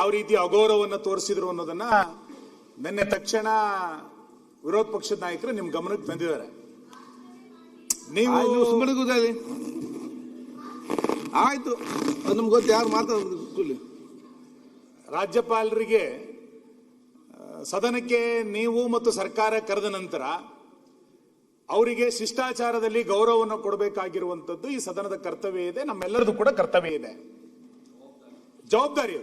ಯಾವ ರೀತಿ ಅಗೌರವವನ್ನು ತೋರಿಸಿದ್ರು ಅನ್ನೋದನ್ನ ನಿನ್ನೆ ತಕ್ಷಣ ವಿರೋಧ ಪಕ್ಷದ ನಾಯಕರು ನಿಮ್ ಗಮನಕ್ಕೆ ತಂದಿದ್ದಾರೆ. ನೀವು ಸುಮ್ಮನೆ ಕೂತಲ್ಲಿ ಆಯ್ತು, ನಮ್ಗೆ ಗೊತ್ತು ಯಾರು ಮಾತಾಡೋದು. ರಾಜ್ಯಪಾಲರಿಗೆ ಸದನಕ್ಕೆ ನೀವು ಮತ್ತು ಸರ್ಕಾರ ಕರೆದ ನಂತರ ಅವರಿಗೆ ಶಿಷ್ಟಾಚಾರದಲ್ಲಿ ಗೌರವವನ್ನು ಕೊಡಬೇಕಾಗಿರುವಂತದ್ದು ಈ ಸದನದ ಕರ್ತವ್ಯ ಇದೆ, ನಮ್ಮೆಲ್ಲರದು ಕೂಡ ಕರ್ತವ್ಯ ಇದೆ, ಜವಾಬ್ದಾರಿ.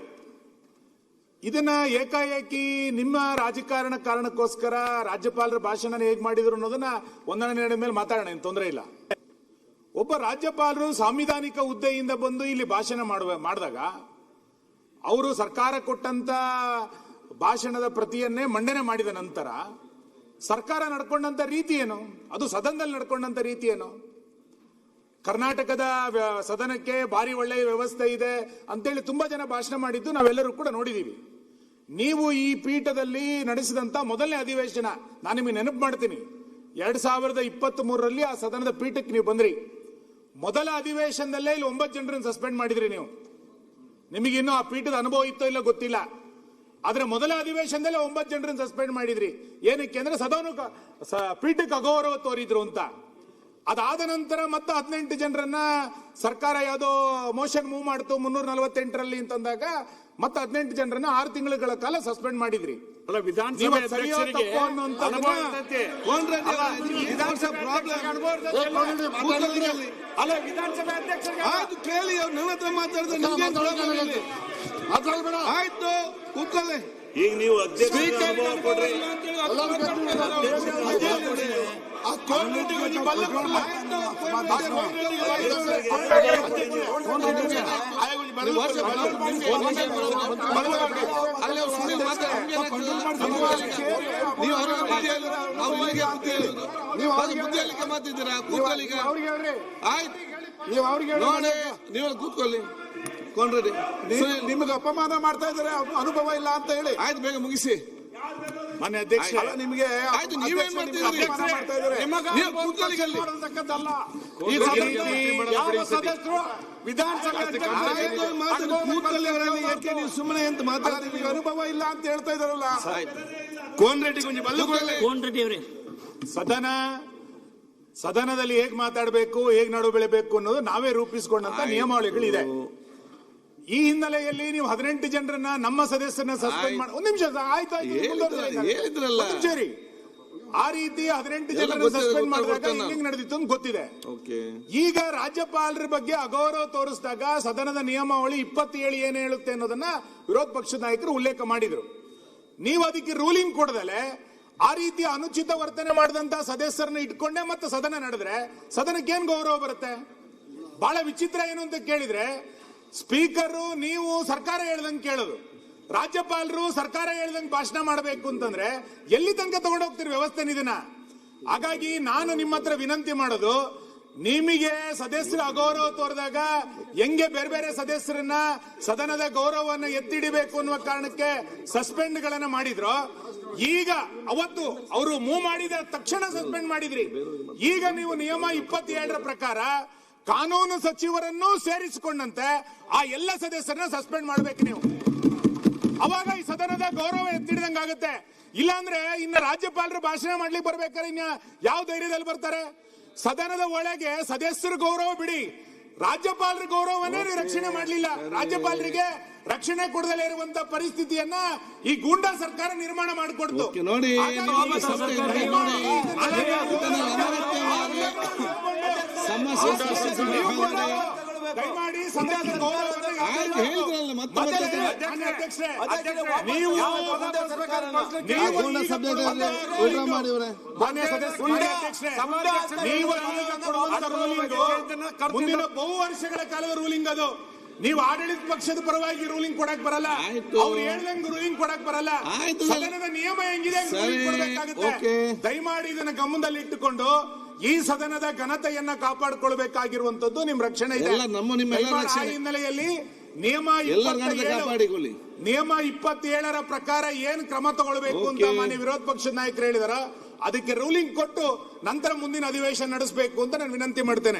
ಇದನ್ನ ಏಕಾಏಕಿ ನಿಮ್ಮ ರಾಜಕಾರಣ ಕಾರಣಕ್ಕೋಸ್ಕರ ರಾಜ್ಯಪಾಲರ ಭಾಷಣ ಹೇಗ್ ಮಾಡಿದ್ರು ಅನ್ನೋದನ್ನ ಒಂದನೇ ನಿರ್ಣಯದ ಮೇಲೆ ಮಾತಾಡೋಣ, ಏನು ತೊಂದರೆ ಇಲ್ಲ. ಒಬ್ಬ ರಾಜ್ಯಪಾಲರು ಸಾಂವಿಧಾನಿಕ ಹುದ್ದೆಯಿಂದ ಬಂದು ಇಲ್ಲಿ ಭಾಷಣ ಮಾಡಿದಾಗ ಅವರು ಸರ್ಕಾರ ಕೊಟ್ಟಂತ ಭಾಷಣದ ಪ್ರತಿಯನ್ನೇ ಮಂಡನೆ ಮಾಡಿದ ನಂತರ ಸರ್ಕಾರ ನಡ್ಕೊಂಡಂತ ರೀತಿ ಏನು, ಅದು ಸದನದಲ್ಲಿ ನಡ್ಕೊಂಡಂತ ರೀತಿ ಏನು? ಕರ್ನಾಟಕದ ಸದನಕ್ಕೆ ಭಾರಿ ಒಳ್ಳೆಯ ವ್ಯವಸ್ಥೆ ಇದೆ ಅಂತೇಳಿ ತುಂಬಾ ಜನ ಭಾಷಣ ಮಾಡಿದ್ದು ನಾವೆಲ್ಲರೂ ಕೂಡ ನೋಡಿದೀವಿ. ನೀವು ಈ ಪೀಠದಲ್ಲಿ ನಡೆಸಿದಂತ ಮೊದಲನೇ ಅಧಿವೇಶನ ನಾನು ನಿಮಗೆ ನೆನಪು ಮಾಡ್ತೀನಿ, 2023ರಲ್ಲಿ ಆ ಸದನದ ಪೀಠಕ್ಕೆ ನೀವು ಬಂದ್ರಿ. ಮೊದಲ ಅಧಿವೇಶನದಲ್ಲೇ ಇಲ್ಲಿ 9 ಜನರನ್ನು ಸಸ್ಪೆಂಡ್ ಮಾಡಿದ್ರಿ ನೀವು. ನಿಮಗಿನ್ನೂ ಆ ಪೀಠದ ಅನುಭವ ಇತ್ತೋ ಇಲ್ಲ ಗೊತ್ತಿಲ್ಲ, ಆದ್ರೆ ಮೊದಲ ಅಧಿವೇಶನದಲ್ಲೇ 9 ಜನರನ್ನು ಸಸ್ಪೆಂಡ್ ಮಾಡಿದ್ರಿ. ಏನಕ್ಕೆ ಅಂದ್ರೆ ಪೀಠಕ್ಕೆ ಅಗೌರವ ತೋರಿದ್ರು ಅಂತ. ಅದಾದ ನಂತರ ಮತ್ತೆ 18 ಜನರನ್ನ ಸರ್ಕಾರ ಯಾವುದೋ ಮೋಷನ್ ಮೂವ್ ಮಾಡ್ತು 348ರಲ್ಲಿ ಅಂತಂದಾಗ ಮತ್ತೆ 18 ಜನರನ್ನ 6 ತಿಂಗಳ ಕಾಲ ಸಸ್ಪೆಂಡ್ ಮಾಡಿದ್ರಿ. ವಿಧಾನಸಭೆ ಕೇಳಿ ಅವ್ರು ನನ್ನ ಹತ್ರ ಮಾತಾಡಿದ್ರೆ ಆಯ್ತು ಕೂತ್ಕೊಳ್ಳಿ. ಈಗ ನೀವು ಅಧ್ಯಕ್ಷ ಬುದ್ಧಿಯಲ್ಲಿಗೆ ಮಾತಿದ್ದೀರಾ? ಕೂತ್ಕೊಳ್ಳಿ. ಆಯ್ತು, ನೀವು ಕೂತ್ಕೊಳ್ಳಿ. ನಿಮಗೆ ಅಪಮಾನ ಮಾಡ್ತಾ ಇದ್ದಾರೆ, ಅನುಭವ ಇಲ್ಲ ಅಂತ ಹೇಳಿ. ಆಯ್ತು, ಬೇಗ ಮುಗಿಸಿ. ಮಾನ್ಯ ಅಧ್ಯಕ್ಷ, ನಿಮಗೆ ಆಯ್ತು, ನೀವೇನ್ ಮಾಡ್ತಿದ್ದೀರಿ? ನೀವು ಸುಮ್ಮನೆ ಅಂತ ಮಾತಾಡ್ತೀವಿ, ಅನುಭವ ಇಲ್ಲ ಅಂತ ಹೇಳ್ತಾ ಇದಾರಲ್ಲ. ಸದನದಲ್ಲಿ ಹೇಗ್ ಮಾತಾಡಬೇಕು, ಹೇಗ್ ನಡು ಬೆಳೆಬೇಕು ಅನ್ನೋದು ನಾವೇ ರೂಪಿಸಿಕೊಂಡಂತ ನಿಯಮಾವಳಿಗಳಿದೆ. ಈ ಹಿನ್ನೆಲೆಯಲ್ಲಿ ನೀವು 18 ಜನರನ್ನ ನಮ್ಮ ಸದಸ್ಯರನ್ನ ಸಸ್ಪೆಂಡ್ ಮಾಡಿ ಒಂದ್ ನಿಮಿಷ ಸರಿ, ಆ ರೀತಿ 18 ಜನರನ್ನ ಸಸ್ಪೆಂಡ್ ಮಾಡಿದಾಗ ಹೆಂಗ್ ನಡೆದಿತ್ತು ಅಂತ ಗೊತ್ತಿದೆ. ಈಗ ರಾಜ್ಯಪಾಲರ ಬಗ್ಗೆ ಅಗೌರವ ತೋರಿಸಿದಾಗ ಸದನದ ನಿಯಮಾವಳಿ 27 ಏನ್ ಹೇಳುತ್ತೆ ಅನ್ನೋದನ್ನ ವಿರೋಧ ಪಕ್ಷದ ನಾಯಕರು ಉಲ್ಲೇಖ ಮಾಡಿದ್ರು. ನೀವು ಅದಕ್ಕೆ ರೂಲಿಂಗ್ ಕೊಡದಲೆ ಆ ರೀತಿ ಅನುಚಿತ ವರ್ತನೆ ಮಾಡಿದಂತ ಸದಸ್ಯರನ್ನ ಇಟ್ಕೊಂಡೆ ಮತ್ತೆ ಸದನ ನಡೆದ್ರೆ ಸದನಕ್ಕೆ ಏನ್ ಗೌರವ ಬರುತ್ತೆ? ಬಹಳ ವಿಚಿತ್ರ ಏನು ಅಂತ ಕೇಳಿದ್ರೆ, ಸ್ಪೀಕರ್ ನೀವು ಸರ್ಕಾರ ಹೇಳ್ದಂಗೆ ಕೇಳೋದು, ರಾಜ್ಯಪಾಲರು ಸರ್ಕಾರ ಹೇಳ್ದಂಗೆ ಭಾಷಣ ಮಾಡಬೇಕು ಅಂತಂದ್ರೆ ಎಲ್ಲಿ ತನಕ ತಗೊಂಡೋಗ್ತೀರಿ ವ್ಯವಸ್ಥೆ ಇದನ್ನ? ಹಾಗಾಗಿ ನಾನು ನಿಮ್ಮ ಹತ್ರ ವಿನಂತಿ ಮಾಡೋದು, ನಿಮಗೆ ಸದಸ್ಯರ ಅಗೌರವ ತೋರಿದಾಗ ಹೆಂಗೆ ಬೇರೆ ಬೇರೆ ಸದಸ್ಯರನ್ನ ಸದನದ ಗೌರವವನ್ನು ಎತ್ತಿಡಿಬೇಕು ಅನ್ನುವ ಕಾರಣಕ್ಕೆ ಸಸ್ಪೆಂಡ್ ಗಳನ್ನ ಮಾಡಿದ್ರು. ಈಗ ಅವತ್ತು ಅವರು ಮೂವ್ ಮಾಡಿದ ತಕ್ಷಣ ಸಸ್ಪೆಂಡ್ ಮಾಡಿದ್ರಿ. ಈಗ ನೀವು ನಿಯಮ 27ರ ಪ್ರಕಾರ ಕಾನೂನು ಸಚಿವರನ್ನು ಸೇರಿಸಿಕೊಂಡಂತೆ ಆ ಎಲ್ಲ ಸದಸ್ಯರನ್ನ ಸಸ್ಪೆಂಡ್ ಮಾಡ್ಬೇಕು ನೀವು. ಅವಾಗ ಈ ಸದನದ ಗೌರವ ಎತ್ತಿಡಿದಂಗಾಗುತ್ತೆ. ಇಲ್ಲಾಂದ್ರೆ ಇನ್ನ ರಾಜ್ಯಪಾಲರು ಭಾಷಣ ಮಾಡ್ಲಿಕ್ಕೆ ಬರ್ಬೇಕಾದ್ರೆ ಇನ್ನ ಯಾವ ಧೈರ್ಯದಲ್ಲಿ ಬರ್ತಾರೆ? ಸದನದ ಒಳಗೆ ಸದಸ್ಯರ ಗೌರವ ಬಿಡಿ, ರಾಜ್ಯಪಾಲರ ಗೌರವನೇ ರಕ್ಷಣೆ ಮಾಡಲಿಲ್ಲ. ರಾಜ್ಯಪಾಲರಿಗೆ ರಕ್ಷಣೆ ಕೊಡದಲೇ ಇರುವಂತ ಪರಿಸ್ಥಿತಿಯನ್ನ ಈ ಗೂಂಡಾ ಸರ್ಕಾರ ನಿರ್ಮಾಣ ಮಾಡಿಕೊಡ್ತು. ನೋಡಿ, ದಯಮಾಡಿ ಸದನದ ಗೌರವವನ್ನು ಮುಂದಿನ ಬಹು ವರ್ಷಗಳ ಕಾಲದ ರೂಲಿಂಗ್ ಅದು. ನೀವು ಆಡಳಿತ ಪಕ್ಷದ ಪರವಾಗಿ ರೂಲಿಂಗ್ ಕೊಡಕ್ ಬರಲ್ಲ, ಅವ್ರು ಹೇಳ್ದಂಗೆ ರೂಲಿಂಗ್ ಕೊಡಕ್ ಬರಲ್ಲ. ಸದನದ ನಿಯಮ ಹೆಂಗಿದೆ ಕೊಡಬೇಕಾಗುತ್ತೆ. ದಯಮಾಡಿ ಇದನ್ನ ಗಮನದಲ್ಲಿ ಇಟ್ಟುಕೊಂಡು ಈ ಸದನದ ಘನತೆಯನ್ನ ಕಾಪಾಡಿಕೊಳ್ಬೇಕಾಗಿರುವಂತದ್ದು ನಿಮ್ ರಕ್ಷಣೆ ಇದೆ. ಆ ಹಿನ್ನೆಲೆಯಲ್ಲಿ ನಿಯಮ 27ರ ಪ್ರಕಾರ ಏನ್ ಕ್ರಮ ತಗೊಳ್ಬೇಕು ಅಂತ ಮಾನ್ಯ ವಿರೋಧ ಪಕ್ಷದ ನಾಯಕರು ಹೇಳಿದಾರ, ಅದಕ್ಕೆ ರೂಲಿಂಗ್ ಕೊಟ್ಟು ನಂತರ ಮುಂದಿನ ಅಧಿವೇಶನ ನಡೆಸಬೇಕು ಅಂತ ನಾನು ವಿನಂತಿ ಮಾಡ್ತೇನೆ.